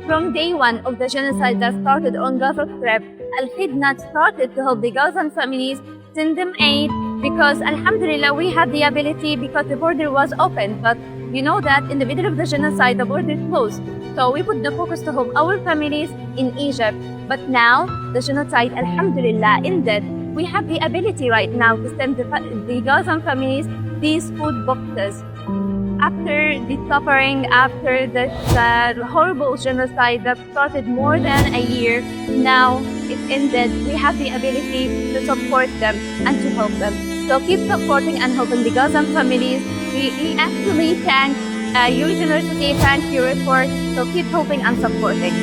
From day one of the genocide that started on Gaza Strip, Alkhidmat started to help the Gazan families, send them aid, because Alhamdulillah we had the ability because the border was open. But you know that in the middle of the genocide, the border closed. So we put the focus to help our families in Egypt. But now the genocide, Alhamdulillah, ended. We have the ability right now to send the Gazan families these food boxes. After the suffering, after this horrible genocide that started more than a year, now it ended. We have the ability to support them and to help them. So keep supporting and helping the Gazan families. We actually thank your generosity, thank your report. So keep helping and supporting.